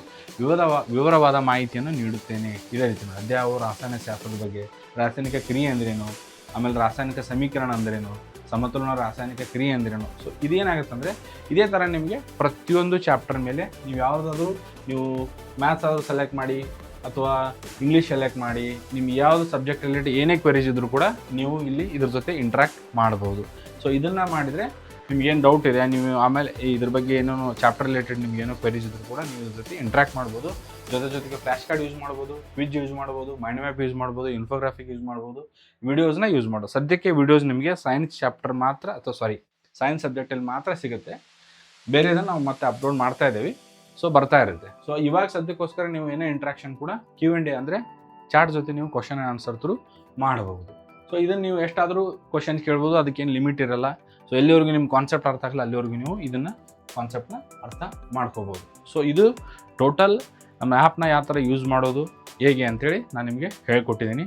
ವಿವರವಾದ ಮಾಹಿತಿಯನ್ನು ನೀಡುತ್ತೇನೆ. ಇದೇ ರೀತಿ ಅಧ್ಯಾಯವು ರಾಸಾಯನಿಕ ಶಾಸ್ತ್ರದ ಬಗ್ಗೆ, ರಾಸಾಯನಿಕ ಕ್ರಿಯೆ ಅಂದ್ರೇನು, ಆಮೇಲೆ ರಾಸಾಯನಿಕ ಸಮೀಕರಣ ಅಂದ್ರೇನು, ಸಮತೋಲನ ರಾಸಾಯನಿಕ ಕ್ರಿಯೆ ಅಂದ್ರೇನು. ಸೊ ಇದೇನಾಗುತ್ತೆ ಅಂದರೆ ಇದೇ ಥರ ನಿಮಗೆ ಪ್ರತಿಯೊಂದು ಚಾಪ್ಟರ್ ಮೇಲೆ ನೀವು ಯಾವುದಾದ್ರೂ ನೀವು ಮ್ಯಾಥ್ಸ್ ಆದರೂ ಸೆಲೆಕ್ಟ್ ಮಾಡಿ ಅಥವಾ ಇಂಗ್ಲೀಷ್ ಸೆಲೆಕ್ಟ್ ಮಾಡಿ, ನಿಮ್ಗೆ ಯಾವುದು ಸಬ್ಜೆಕ್ಟ್ ರಿಲೇಟೆಡ್ ಏನೇ ಕ್ವೆರೀಸ್ ಇದ್ದರೂ ಕೂಡ ನೀವು ಇಲ್ಲಿ ಇದ್ರ ಜೊತೆ ಇಂಟ್ರ್ಯಾಕ್ಟ್ ಮಾಡ್ಬೋದು. ಸೊ ಇದನ್ನು ಮಾಡಿದರೆ ನಿಮ್ಗೇನು ಡೌಟ್ ಇದೆ, ನೀವು ಆಮೇಲೆ ಇದ್ರ ಬಗ್ಗೆ ಏನೋ ಚಾಪ್ಟರ್ ರಿಲೇಟೆಡ್ ನಿಮ್ಗೆ ಏನೋ ಕ್ವೆರೀಸ್ ಇದ್ದರೂ ಕೂಡ ನೀವು ಇದ್ರ ಜೊತೆ ಇಂಟ್ರ್ಯಾಕ್ಟ್ ಮಾಡ್ಬೋದು. ಜೊತೆಗೆ ಫ್ಲ್ಯಾಶ್ ಕಾರ್ಡ್ ಯೂಸ್ ಮಾಡ್ಬೋದು, ಕ್ವಿಜ್ ಯೂಸ್ ಮಾಡ್ಬೋದು, ಮೈಂಡ್ ಮ್ಯಾಪ್ ಯೂಸ್ ಮಾಡ್ಬೋದು, ಇನ್ಫೋಗ್ರಾಫಿಕ್ ಯೂಸ್ ಮಾಡ್ಬೋದು, ವಿಡಿಯೋಸ್ನ ಯೂಸ್ ಮಾಡ್ಬೋದು. ಸದ್ಯಕ್ಕೆ ವಿಡಿಯೋಸ್ ನಿಮಗೆ ಸೈನ್ಸ್ ಚಾಪ್ಟರ್ ಮಾತ್ರ ಸೈನ್ಸ್ ಸಬ್ಜೆಕ್ಟಲ್ಲಿ ಮಾತ್ರ ಸಿಗುತ್ತೆ. ಬೇರೆದನ್ನು ನಾವು ಮತ್ತೆ ಅಪ್ಲೋಡ್ ಮಾಡ್ತಾ ಇದ್ದೀವಿ, ಸೊ ಬರ್ತಾ ಇರುತ್ತೆ. ಸೊ ಇವಾಗ ಸದ್ಯಕ್ಕೋಸ್ಕರ ನೀವು ಏನೇ ಇಂಟ್ರಾಕ್ಷನ್ ಕೂಡ Q&A ಅಂದರೆ ಚಾಟ್ ಜೊತೆ ನೀವು ಕ್ವಶನ್ ಆ್ಯಂಡ್ ಆನ್ಸರ್ ಥ್ರೂ ಮಾಡಬಹುದು. ಸೊ ಇದನ್ನು ನೀವು ಎಷ್ಟಾದರೂ ಕ್ವಶನ್ ಕೇಳ್ಬೋದು, ಅದಕ್ಕೇನು ಲಿಮಿಟ್ ಇರಲ್ಲ. ಸೊ ಎಲ್ಲಿವರೆಗೂ ನಿಮ್ಮ ಕಾನ್ಸೆಪ್ಟ್ ಅರ್ಥ ಆಗಲ್ಲ ಅಲ್ಲಿವರೆಗೂ ನೀವು ಇದನ್ನು ಕಾನ್ಸೆಪ್ಟ್ನ ಅರ್ಥ ಮಾಡ್ಕೋಬೋದು. ಸೊ ಇದು ಟೋಟಲ್ ನಮ್ಮ ಆ್ಯಪ್ನ ಯಾವ ಥರ ಯೂಸ್ ಮಾಡೋದು ಹೇಗೆ ಅಂಥೇಳಿ ನಾನು ನಿಮಗೆ ಹೇಳ್ಕೊಟ್ಟಿದ್ದೀನಿ.